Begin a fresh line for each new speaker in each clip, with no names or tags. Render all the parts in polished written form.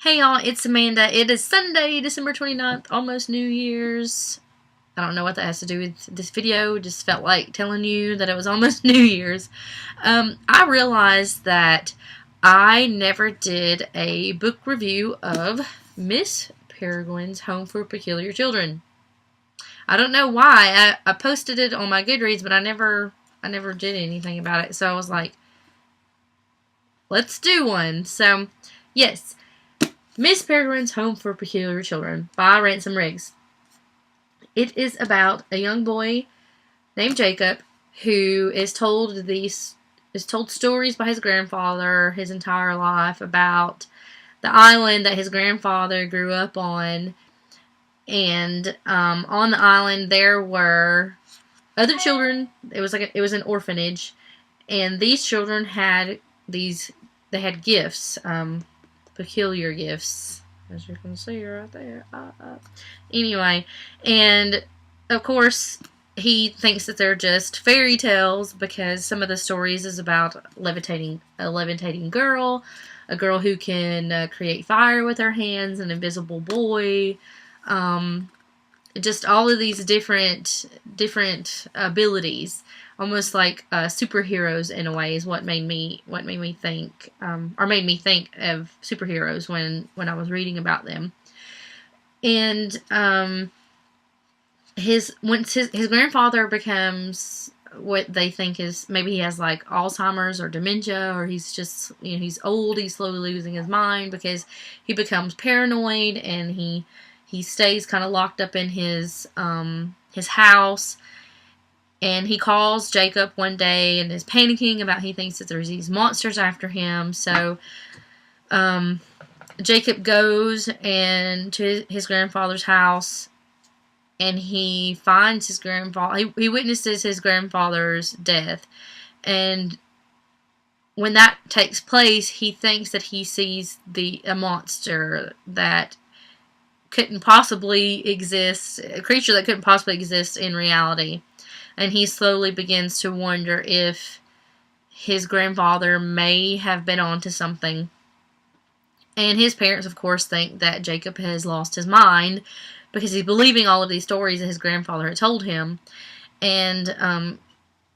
Hey y'all, it's Amanda. It is Sunday, December 29th, almost New Year's. I don't know what that has to do with this video. Just felt like telling you that it was almost New Year's. I realized that I never did a book review of Miss Peregrine's Home for Peculiar Children. I don't know why. I posted it on my Goodreads, but I never did anything about it. So I was like, let's do one. So, yes. Miss Peregrine's Home for Peculiar Children by Ransom. It is about a young boy named Jacob who is told stories by his grandfather his entire life about the island that his grandfather grew up on. And on the island there were other children. It was an orphanage, and these children had gifts. Peculiar gifts, as you can see right there. Anyway, and of course he thinks that they're just fairy tales because some of the stories is about a levitating girl, a girl who can create fire with her hands, an invisible boy, just all of these different abilities, almost like superheroes in a way, is what made me think of superheroes when I was reading about them. And his grandfather becomes what they think is, maybe he has like Alzheimer's or dementia, or he's just, he's old, he's slowly losing his mind because he becomes paranoid, and he stays kind of locked up in his house. And he calls Jacob one day and is panicking about, he thinks that there's these monsters after him. So Jacob goes to his grandfather's house, and he finds his grandfather. He witnesses his grandfather's death. And when that takes place, he thinks that he sees a monster that couldn't possibly exist, a creature that couldn't possibly exist in reality. And he slowly begins to wonder if his grandfather may have been onto something. And his parents, of course, think that Jacob has lost his mind because he's believing all of these stories that his grandfather had told him. And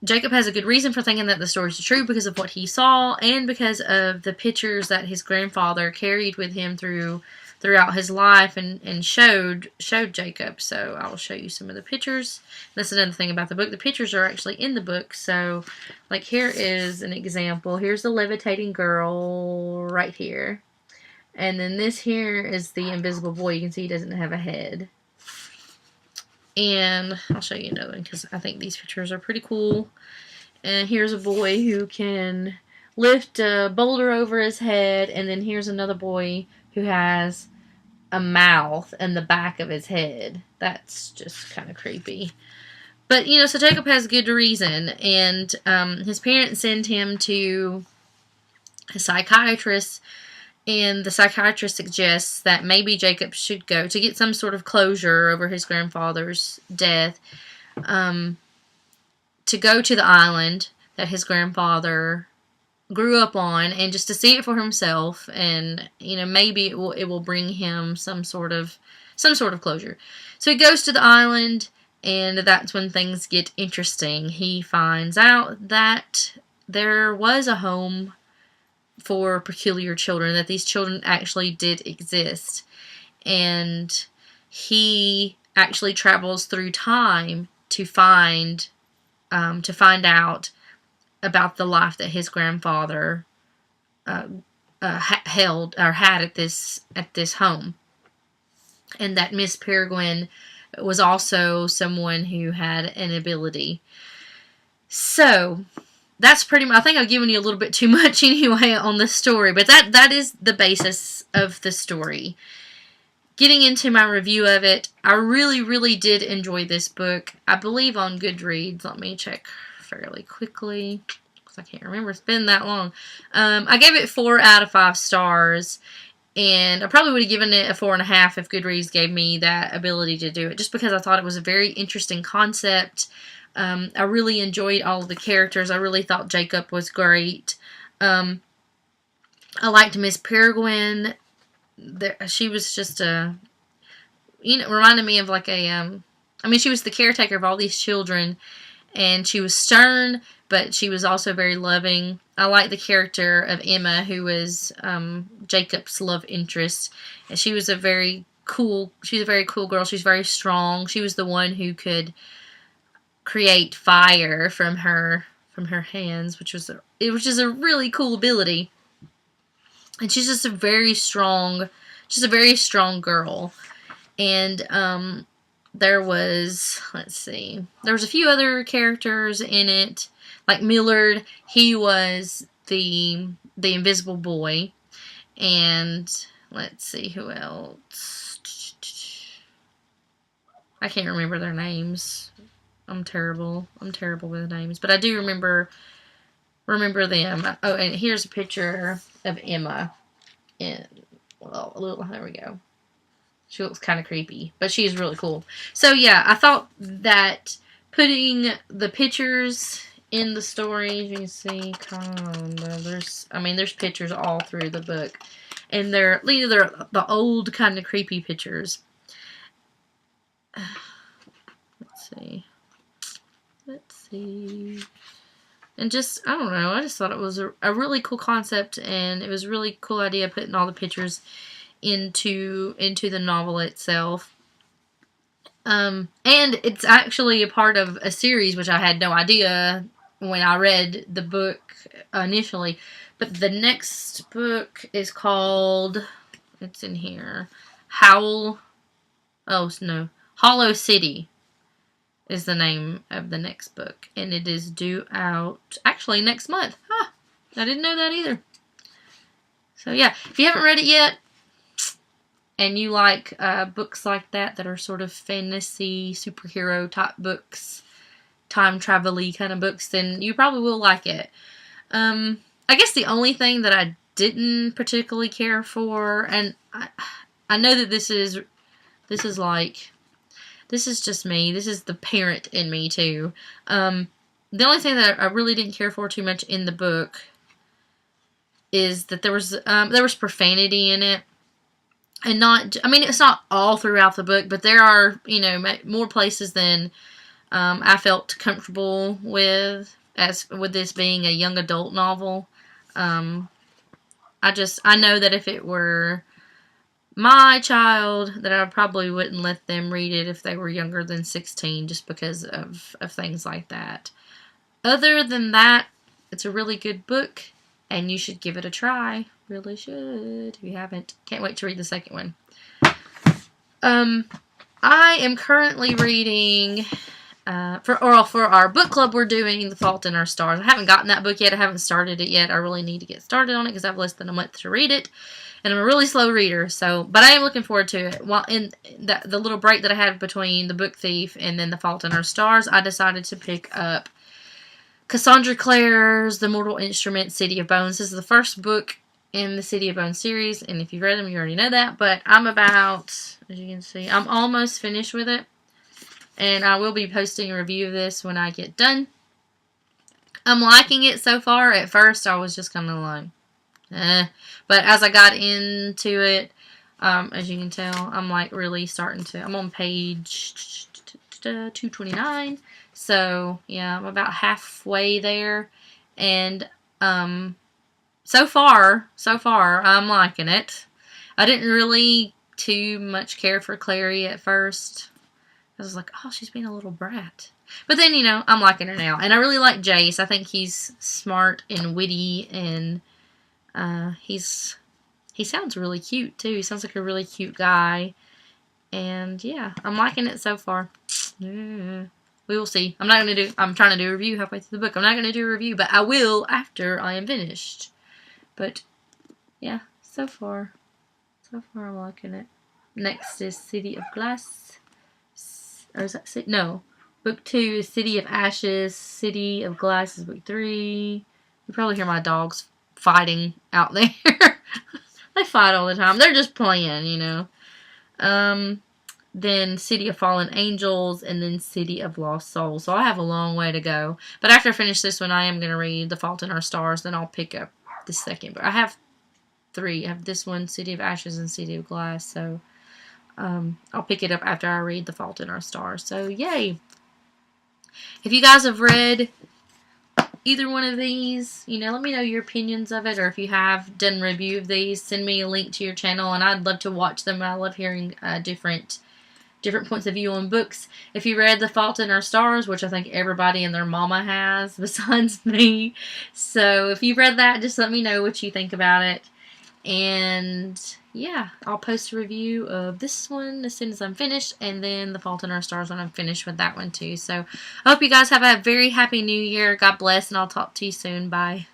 Jacob has a good reason for thinking that the stories are true because of what he saw and because of the pictures that his grandfather carried with him throughout his life and showed Jacob. So I will show you some of the pictures. That's another thing about the book. The pictures are actually in the book. So, like, here is an example. Here's the levitating girl right here. And then this here is the invisible boy. You can see he doesn't have a head. And I'll show you another one because I think these pictures are pretty cool. And here's a boy who can lift a boulder over his head. And then here's another boy who has a mouth in the back of his head. That's just kind of creepy. But, so Jacob has good reason. And his parents send him to a psychiatrist. And the psychiatrist suggests that maybe Jacob should go to get some sort of closure over his grandfather's death, to go to the island that his grandfather grew up on, and just to see it for himself, and maybe it will bring him some sort of closure. So he goes to the island, and that's when things get interesting. He finds out that there was a home for peculiar children, that these children actually did exist, and he actually travels through time to find out about the life that his grandfather held or had at this home, and that Miss Peregrine was also someone who had an ability. So that's pretty much, I think I've given you a little bit too much anyway on the story, but that is the basis of the story. Getting into my review of it, I really, really did enjoy this book. I believe on Goodreads, let me check fairly quickly, because I can't remember, it's been that long. I gave it 4 out of 5 stars, and I probably would have given it a 4.5 if Goodreads gave me that ability to do it, just because I thought it was a very interesting concept. I really enjoyed all of the characters. I really thought Jacob was great. I liked Miss Peregrine. she was just a, reminded me of like a, I mean, she was the caretaker of all these children, and she was stern, but she was also very loving. I like the character of Emma, who was Jacob's love interest, and she was a very cool girl. She's very strong. She was the one who could create fire from her hands, which was a really cool ability. And she's just a very strong girl. And there was a few other characters in it, like Millard. He was the invisible boy. And let's see who else. I can't remember their names. I'm terrible with names, but I do remember them. Oh, and here's a picture of Emma. There we go. She looks kind of creepy, but she's really cool. So yeah, I thought that putting the pictures in the story, you can see, there's pictures all through the book, and they're the old kind of creepy pictures. Let's see. And just, I don't know, I just thought it was a really cool concept, and it was a really cool idea putting all the pictures into the novel itself. And it's actually a part of a series, which I had no idea when I read the book initially. But the next book is called, it's in here, Hollow City is the name of the next book. And it is due out, actually, next month. Huh, I didn't know that either. So yeah, if you haven't read it yet, and you like books like that are sort of fantasy, superhero type books, time travel-y kind of books, then you probably will like it. I guess the only thing that I didn't particularly care for, and I know that this is just me. This is the parent in me too. The only thing that I really didn't care for too much in the book is that there was profanity in it. And it's not all throughout the book, but there are, more places than I felt comfortable with, with this being a young adult novel. I know that if it were my child, that I probably wouldn't let them read it if they were younger than 16, just because of things like that. Other than that, it's a really good book, and you should give it a try. Really should, if you haven't. Can't wait to read the second one. I am currently reading, for our book club, we're doing The Fault in Our Stars. I haven't gotten that book yet. I haven't started it yet. I really need to get started on it because I have less than a month to read it. And I'm a really slow reader, but I am looking forward to it. While in the little break that I had between The Book Thief and then The Fault in Our Stars, I decided to pick up Cassandra Clare's The Mortal Instrument, City of Bones. This is the first book in the City of Bones series, and if you've read them, you already know that, but I'm about, as you can see, I'm almost finished with it, and I will be posting a review of this when I get done. I'm liking it so far. At first, I was just kind of like, but as I got into it, as you can tell, I'm like really starting to, I'm on page 229, so yeah, I'm about halfway there, and so far, I'm liking it. I didn't really too much care for Clary at first. I was like, oh, she's being a little brat. But then, I'm liking her now. And I really like Jace. I think he's smart and witty, and he sounds really cute, too. He sounds like a really cute guy. And, yeah, I'm liking it so far. Yeah. We will see. I'm trying to do a review halfway through the book. I'm not going to do a review, but I will after I am finished. But, yeah, so far I'm liking it. Next is City of Glass. Or is that no? Book 2 is City of Ashes. City of Glass is book 3. You probably hear my dogs fighting out there. They fight all the time. They're just playing, Then City of Fallen Angels, and then City of Lost Souls. So I have a long way to go. But after I finish this one, I am going to read The Fault in Our Stars. Then I'll pick up the second. But I have 3. I have this one, City of Ashes and City of Glass. So I'll pick it up after I read The Fault in Our Stars. So yay! If you guys have read either one of these, let me know your opinions of it, or if you have done review of these, send me a link to your channel, and I'd love to watch them. I love hearing different points of view on books. If you read The Fault in Our Stars, which I think everybody and their mama has besides me, so if you've read that, just let me know what you think about it. And yeah, I'll post a review of this one as soon as I'm finished, and then The Fault in Our Stars when I'm finished with that one too. So I hope you guys have a very happy new year. God bless, and I'll talk to you soon. Bye.